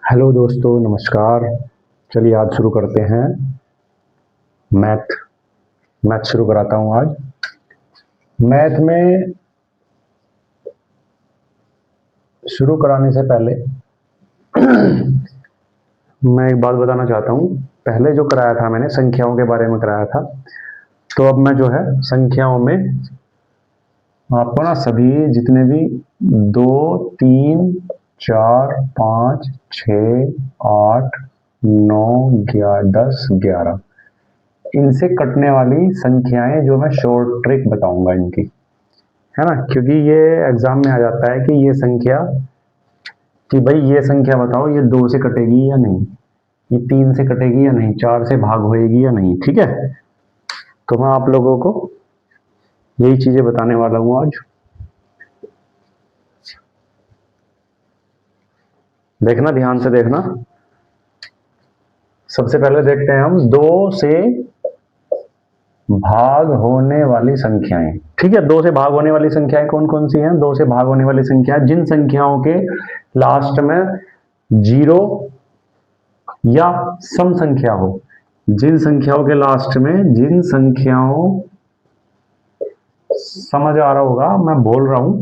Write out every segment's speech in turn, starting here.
Hello दोस्तों, नमस्कार। चलिए आज शुरू करते हैं। मैथ मैथ शुरू कराता हूँ आज। मैथ में शुरू कराने से पहले मैं एक बात बताना चाहता हूँ। पहले जो कराया था मैंने संख्याओं के बारे में कराया था, तो अब मैं जो है संख्याओं में आपको ना सभी जितने भी 2, 3, 4, 5, 6, 8, 9, 10, 11 इनसे कटने वाली संख्याएं जो मैं शॉर्ट ट्रिक बताऊंगा इनकी, है ना। क्योंकि ये एग्जाम में आ जाता है कि ये संख्या, कि भाई ये संख्या बताओ, ये 2 से कटेगी या नहीं, ये 3 से कटेगी या नहीं, 4 से भाग होएगी या नहीं। ठीक है, तो मैं आप लोगों को यही चीजें बताने वाला हूं आज। देखना, ध्यान से देखना। सबसे पहले देखते हैं हम 2 से भाग होने वाली संख्याएं। ठीक है, 2 से भाग होने वाली संख्याएं कौन कौन सी हैं? 2 से भाग होने वाली संख्याएं जिन संख्याओं के लास्ट में 0 या सम संख्या हो। जिन संख्याओं के लास्ट में, जिन संख्याओं, समझ आ रहा होगा मैं बोल रहा हूं,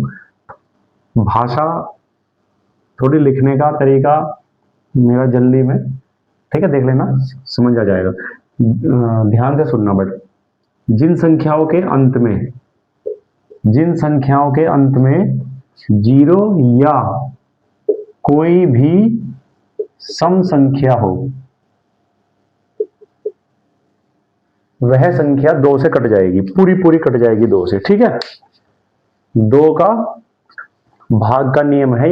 भाषा थोड़ी लिखने का तरीका मेरा जल्दी में, ठीक है, देख लेना, समझ आ जाएगा। ध्यान से सुनना। बट जिन संख्याओं के अंत में, जिन संख्याओं के अंत में 0 या कोई भी सम संख्या हो, वह संख्या 2 से कट जाएगी, पूरी पूरी कट जाएगी 2 से। ठीक है, 2 का भाग का नियम है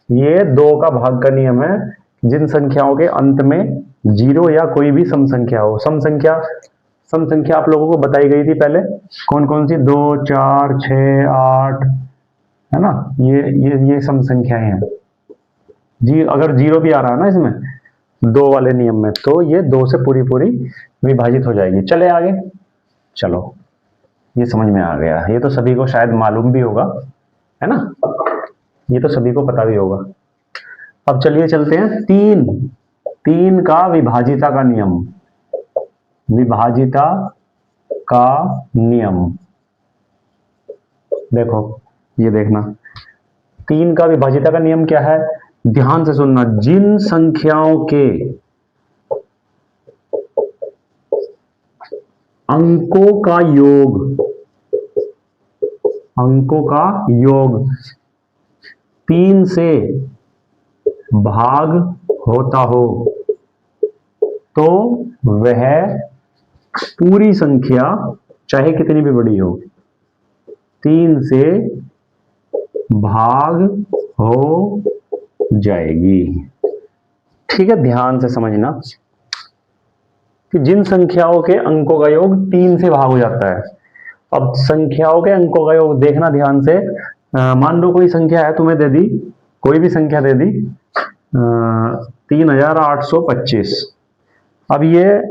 ये 2 का भाग का नियम है। जिन संख्याओं के अंत में 0 या कोई भी सम संख्या हो। सम संख्या आप लोगों को बताई गई थी पहले, कौन कौन सी? 2, 4, 6, 8, है ना। ये सम संख्याएं हैं जी। अगर 0 भी आ रहा है ना इसमें 2 वाले नियम में, तो ये 2 से पूरी पूरी विभाजित हो जाएगी। चले आगे, चलो, ये समझ में आ गया। ये तो सभी को शायद मालूम भी होगा, है ना, ये तो सभी को पता भी होगा। अब चलिए चलते हैं 3 का विभाजिता का नियम। विभाजिता का नियम देखो, ये देखना। 3 का विभाजिता का नियम क्या है? ध्यान से सुनना। जिन संख्याओं के अंकों का योग, अंकों का योग 3 से भाग होता हो, तो वह पूरी संख्या, चाहे कितनी भी बड़ी हो, 3 से भाग हो जाएगी। ठीक है, ध्यान से समझना कि जिन संख्याओं के अंकों का योग 3 से भाग हो जाता है। अब संख्याओं के अंकों का योग देखना ध्यान से। मान लो कोई संख्या है, तुम्हें दे दी, कोई भी संख्या दे दी 3825। अब ये,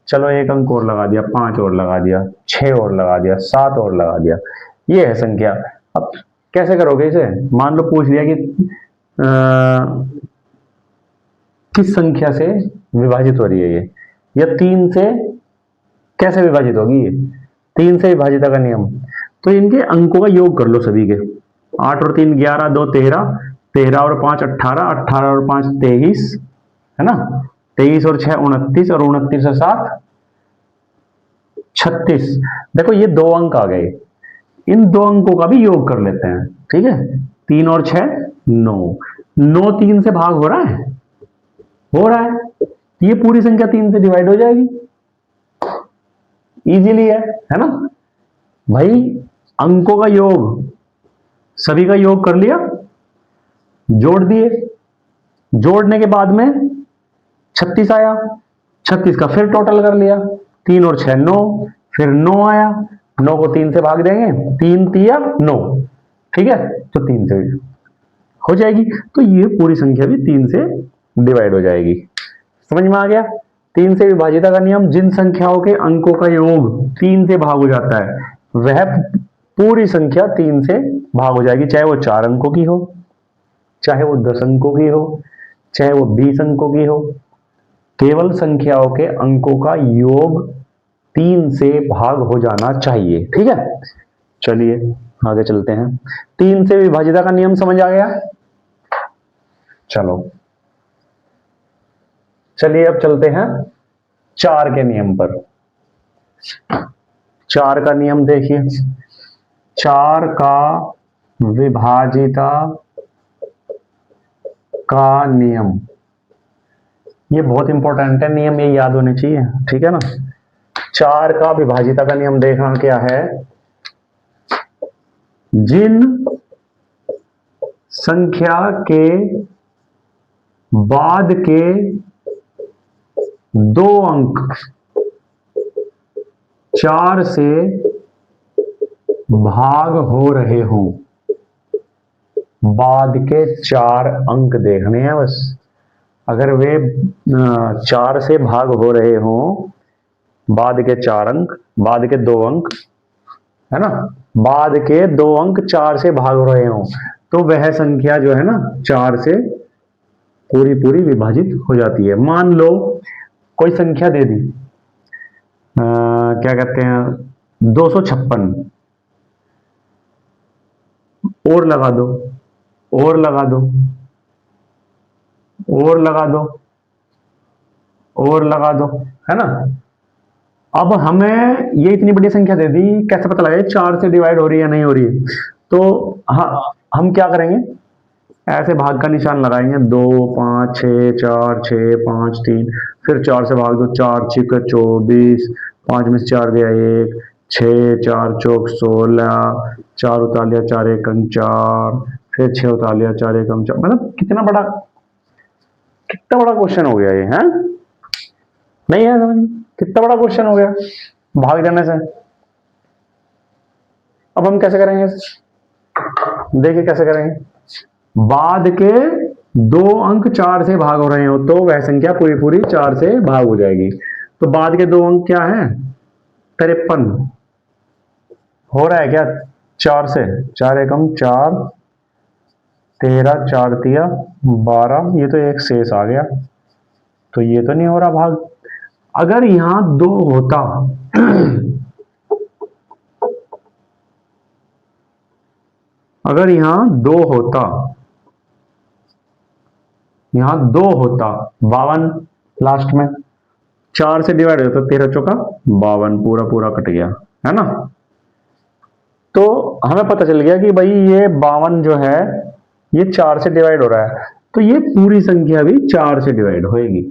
चलो एक अंक और लगा दिया, 5 और लगा दिया, 6 और लगा दिया, 7 और लगा दिया, ये है संख्या। अब कैसे करोगे इसे? मान लो पूछ दिया कि किस संख्या से विभाजित हो रही है ये, या 3 से कैसे विभाजित होगी ये? 3 से विभाजिता का नियम, तो इनके अंकों का योग कर लो सभी के। 8 और 3 11, 2 13, 13 और 5 18, 18 और 5 23, है ना। 23 और 6 29, और 29 और 7 36। देखो ये 2 अंक आ गए, इन 2 अंकों का भी योग कर लेते हैं। ठीक है, 3 और 6 9, 9 3 से भाग हो रहा है, हो रहा है, ये पूरी संख्या 3 से डिवाइड हो जाएगी, इजीली है ना भाई। अंकों का योग, सभी का योग कर लिया, जोड़ दिए, जोड़ने के बाद में 36 आया, 36 का फिर टोटल कर लिया, 3 और 6 9, फिर 9 आया, 9 को 3 से भाग देंगे, 3 तिया 9, ठीक है, तो 3 से हो जाएगी। तो ये पूरी संख्या भी 3 से डिवाइड हो जाएगी। समझ में आ गया? 3 से विभाजिता का नियम, जिन संख्याओं के अंकों का योग 3 से भाग हो जाता है, वह पूरी संख्या 3 से भाग हो जाएगी, चाहे वो 4 अंकों की हो, चाहे वो 10 अंकों की हो, चाहे वो 20 अंकों की हो, केवल संख्याओं के अंकों का योग 3 से भाग हो जाना चाहिए। ठीक है, चलिए आगे चलते हैं। 3 से विभाजिता का नियम समझ आ गया? चलो चलिए अब चलते हैं 4 के नियम पर। 4 का नियम देखिए, 4 का विभाजिता का नियम, ये बहुत इंपॉर्टेंट है नियम, ये याद होने चाहिए। ठीक है ना, 4 का विभाजिता का नियम देखना क्या है, जिन संख्या के बाद के 2 अंक 4 से भाग हो रहे हों, बाद के 4 अंक देखने हैं बस। अगर वे 4 से भाग हो रहे हों, बाद के 4 अंक, बाद के 2 अंक, है ना, बाद के 2 अंक 4 से भाग हो रहे हों, तो वह संख्या जो है ना 4 से पूरी पूरी विभाजित हो जाती है। मान लो कोई संख्या दे दी, क्या कहते हैं 256, और लगा दो, और लगा दो, और लगा दो, और लगा दो, है ना। अब हमें ये इतनी बड़ी संख्या दे दी, कैसे पता लगे 4 से डिवाइड हो रही है या नहीं हो रही है? तो हम क्या करेंगे, ऐसे भाग का निशान लगाएंगे, 2 5 6 4 6 5 3, फिर 4 से भाग दो, 4 6 24, 5 में से 4 गया 1, 6 4 चौक 16, 4 उतार लिया 4 एकम 4, फिर 6 उतार लिया 4 एकम 4। मतलब कितना बड़ा क्वेश्चन हो गया ये, है नहीं है समझ में? कितना बड़ा क्वेश्चन हो गया भाग जाने से। अब हम कैसे करेंगे, देखिए कैसे करेंगे, बाद के 2 अंक 4 से भाग हो रहे हो तो वह संख्या पूरी पूरी 4 से भाग हो जाएगी। तो बाद के 2 अंक क्या है, 53 हो रहा है क्या 4 से, 4 एकम 4, 13 4 तिया 12, ये तो एक शेष आ गया, तो ये तो नहीं हो रहा भाग। अगर यहां 2 होता अगर यहां 2 होता, यहां 2 होता, 52 लास्ट में 4 से डिवाइड होता, 13 चौका 52, पूरा पूरा कट गया, है ना। तो हमें पता चल गया कि भाई ये 52 जो है ये 4 से डिवाइड हो रहा है, तो ये पूरी संख्या भी 4 से डिवाइड होएगी,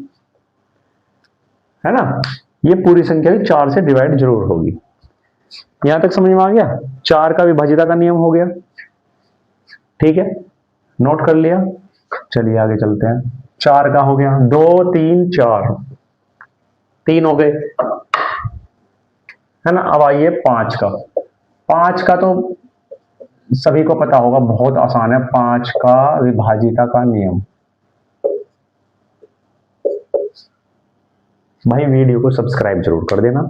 है ना। ये पूरी संख्या भी 4 से डिवाइड जरूर होगी। यहां तक समझ में आ गया, 4 का विभाजिता का नियम हो गया। ठीक है, नोट कर लिया। चलिए आगे चलते हैं। 4 का हो गया, 2 3 4, 3 हो गए, है ना। अब आइए 5 का। 5 का तो सभी को पता होगा, बहुत आसान है। 5 का विभाजिता का नियम, भाई वीडियो को सब्सक्राइब जरूर कर देना,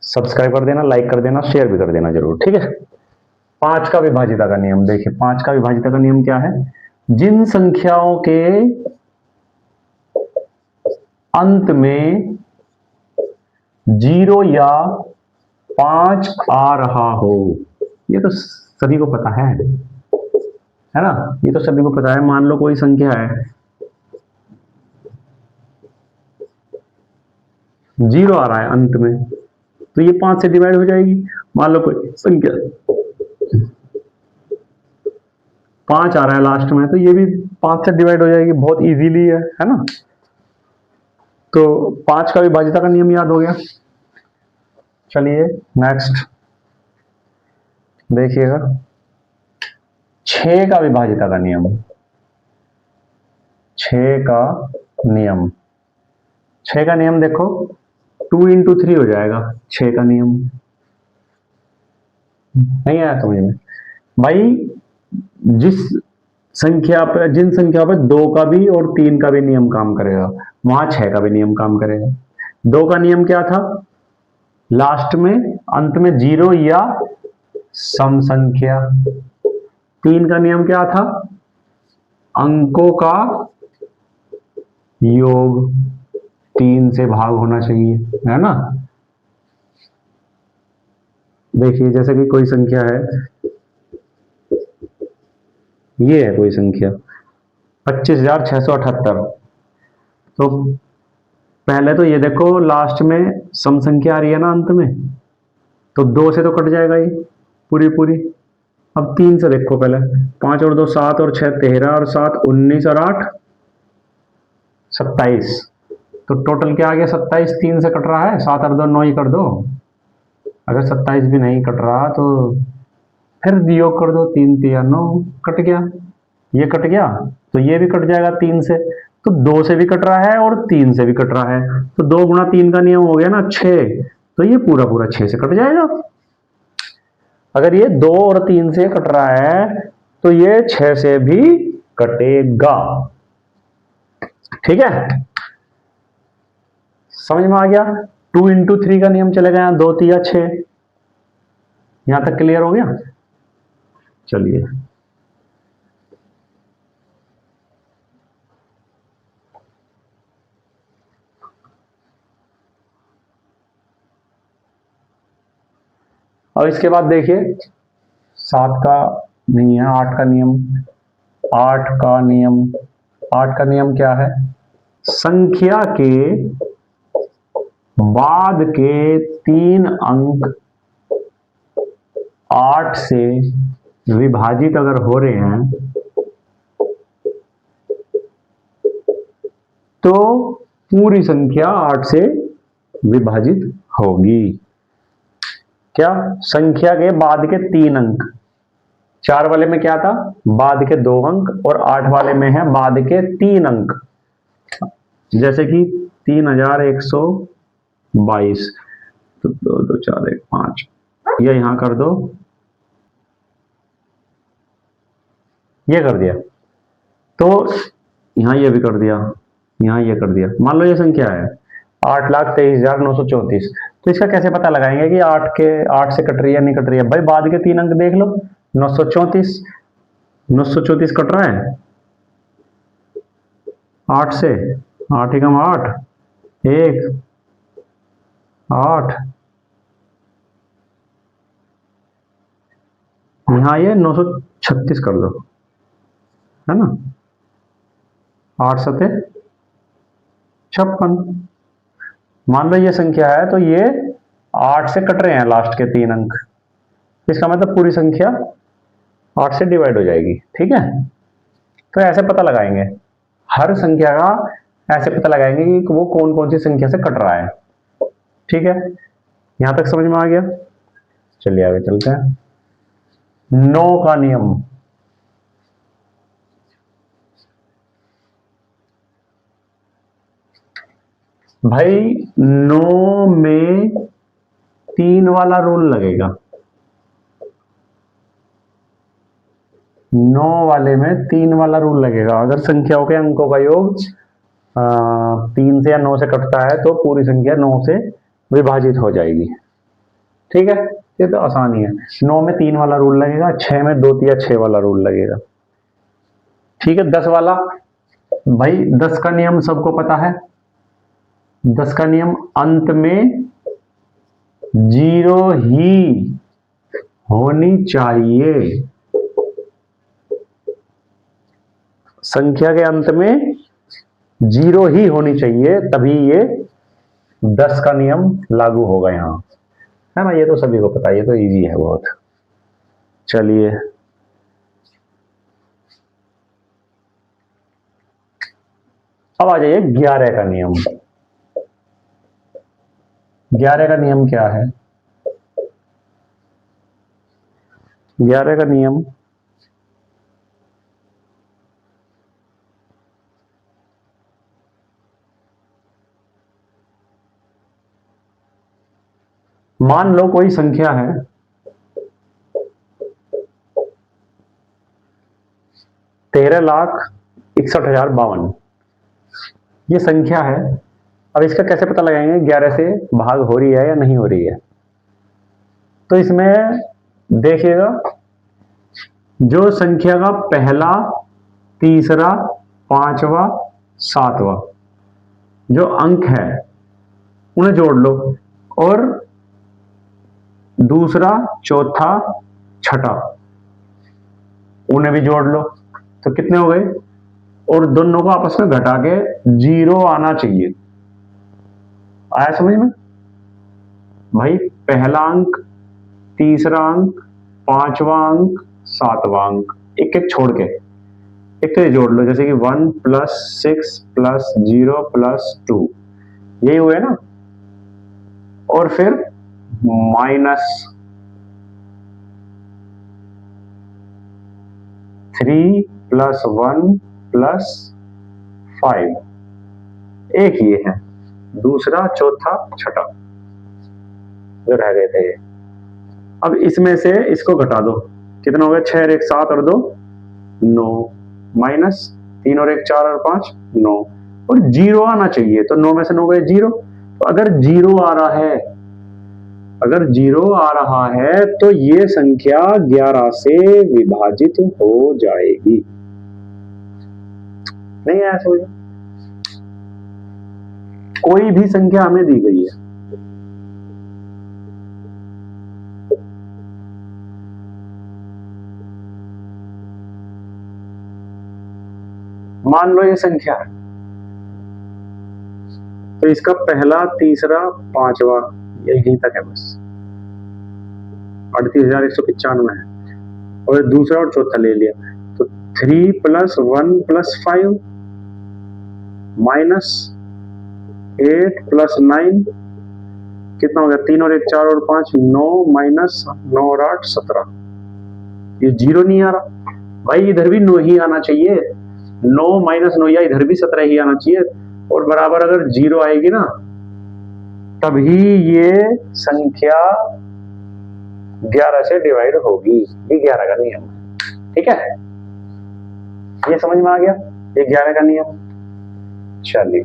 सब्सक्राइब कर देना, लाइक कर देना, शेयर भी कर देना जरूर, ठीक है। 5 का विभाजिता का नियम देखिए, 5 का विभाजिता का नियम क्या है, जिन संख्याओं के अंत में 0 या 5 आ रहा हो, ये तो सभी को पता है ना, ये तो सभी को पता है। मान लो कोई संख्या है 0 आ रहा है अंत में, तो ये 5 से डिवाइड हो जाएगी। मान लो कोई संख्या 5 आ रहा है लास्ट में, तो ये भी 5 से डिवाइड हो जाएगी, बहुत इजीली है ना। तो 5 का विभाजिता का नियम याद हो गया। चलिए नेक्स्ट देखिएगा, 6 का विभाजिता का नियम। 6 का नियम, 6 का नियम देखो, 2 into 3 हो जाएगा 6 का नियम। नहीं आया समझ में भाई, जिस संख्या पर, जिन संख्या पर 2 का भी और 3 का भी नियम काम करेगा, वहां 6 का भी नियम काम करेगा। 2 का नियम क्या था, लास्ट में अंत में 0 या सम संख्या। 3 का नियम क्या था, अंकों का योग 3 से भाग होना चाहिए, है ना। देखिए जैसे कि कोई संख्या है, ये है कोई संख्या 25,678, तो पहले तो ये देखो लास्ट में सम संख्या आ रही है ना अंत में, तो 2 से तो कट जाएगा ये पूरी पूरी। अब 3 से देखो पहले, 5 और 2 7 और 6 13 और 7 19 और 8 27, तो टोटल क्या आ गया 27। 3 से कट रहा है, 7 और 2 9 ही कर दो। अगर 27 भी नहीं कट रहा तो फिर योग कर दो, 3 3 9 कट गया, ये कट गया, तो ये भी कट जाएगा 3 से, तो 2 से भी कट रहा है और 3 से भी कट रहा है, तो 2 गुणा 3 का नियम हो गया ना 6, तो ये पूरा पूरा 6 से कट जाएगा। अगर ये 2 और 3 से कट रहा है तो ये 6 से भी कटेगा। ठीक है, समझ में आ गया। 2 इंटू 3 का नियम चलेगा, यहां 2 3 6, यहां तक क्लियर हो गया। चलिए और इसके बाद देखिए 7 का नहीं है, 8 का नियम। 8 का नियम, 8 का नियम क्या है? संख्या के बाद के 3 अंक 8 से विभाजित अगर हो रहे हैं तो पूरी संख्या 8 से विभाजित होगी। क्या? संख्या के बाद के 3 अंक, 4 वाले में क्या था? बाद के 2 अंक, और 8 वाले में है बाद के 3 अंक, जैसे कि 3122, तो 2 2 4 1 5, ये यहां कर दो, ये कर दिया, तो यहां ये भी कर दिया, यहां ये कर दिया। मान लो ये संख्या है 8,23,934, तो इसका कैसे पता लगाएंगे कि 8 से कट रही है नहीं कट रही है? भाई बाद के 3 अंक देख लो, 934, 934 कट रहा है 8 से, 8 एकम 8, 1 8, यहां ये 936 कर दो, है ना, 8 सते 56। मान लो ये संख्या है तो ये 8 से कट रहे हैं लास्ट के 3 अंक, इसका मतलब पूरी संख्या 8 से डिवाइड हो जाएगी। ठीक है, तो ऐसे पता लगाएंगे हर संख्या का, ऐसे पता लगाएंगे कि वो कौन कौन सी संख्या से कट रहा है। ठीक है, यहां तक समझ में आ गया। चलिए आगे चलते हैं। 9 का नियम, भाई 9 में 3 वाला रूल लगेगा, 9 वाले में 3 वाला रूल लगेगा। अगर संख्याओं के अंकों का योग 3 से या 9 से कटता है तो पूरी संख्या 9 से विभाजित हो जाएगी। ठीक है, ये तो आसान ही है। 9 में 3 वाला रूल लगेगा, 6 में 2 या 6 वाला रूल लगेगा। ठीक है, 10 वाला, भाई 10 का नियम सबको पता है। 10 का नियम अंत में 0 ही होनी चाहिए, संख्या के अंत में 0 ही होनी चाहिए, तभी ये 10 का नियम लागू होगा यहां, है ना। ये तो सभी को पता है, ये तो इजी है बहुत। चलिए अब आ जाइए 11 का नियम। 11 का नियम क्या है? 11 का नियम मान लो कोई संख्या है 13,61,052, ये संख्या है। अब इसका कैसे पता लगाएंगे 11 से भाग हो रही है या नहीं हो रही है? तो इसमें देखिएगा, जो संख्या का पहला, तीसरा, पांचवा, सातवां, जो अंक है उन्हें जोड़ लो, और दूसरा, चौथा, छठा उन्हें भी जोड़ लो, तो कितने हो गए? और दोनों को आपस में घटा के 0 आना चाहिए। आया समझ में भाई? पहला अंक, तीसरा अंक, पांचवा अंक, सातवां अंक, एक एक छोड़ के एक तो ये जोड़ लो, जैसे कि 1 + 6 + 0 + 2, यही हुए ना। और फिर -3 + 1 + 5, एक ये है, दूसरा, चौथा, छठा जो रह गए थे। अब इसमें से इसको घटा दो, कितना हो गया? 6 और 1 7 और 2 9, -3 और 1 4 और 5 9, और 0 आना चाहिए, तो 9 में से 9 गए 0। तो अगर 0 आ रहा है, अगर 0 आ रहा है तो ये संख्या 11 से विभाजित हो जाएगी। नहीं आया समझ? कोई भी संख्या हमें दी गई है, मान लो ये संख्या है, तो इसका पहला, तीसरा, पांचवा यही तक है बस, 38,195 है, और दूसरा और चौथा ले लिया, तो 3 + 1 + 5 -8 + 9 कितना हो गया? 3 और 1 4 और 5 9, -9 और 8 17। ये 0 नहीं आ रहा भाई, इधर भी 9 ही आना चाहिए, 9 - 9 या इधर भी 17 ही आना चाहिए, और बराबर अगर 0 आएगी ना, तभी ये संख्या 11 से डिवाइड होगी। ये 11 का नियम है, ठीक है? ये समझ में आ गया, ये 11 का नियम। चलिए।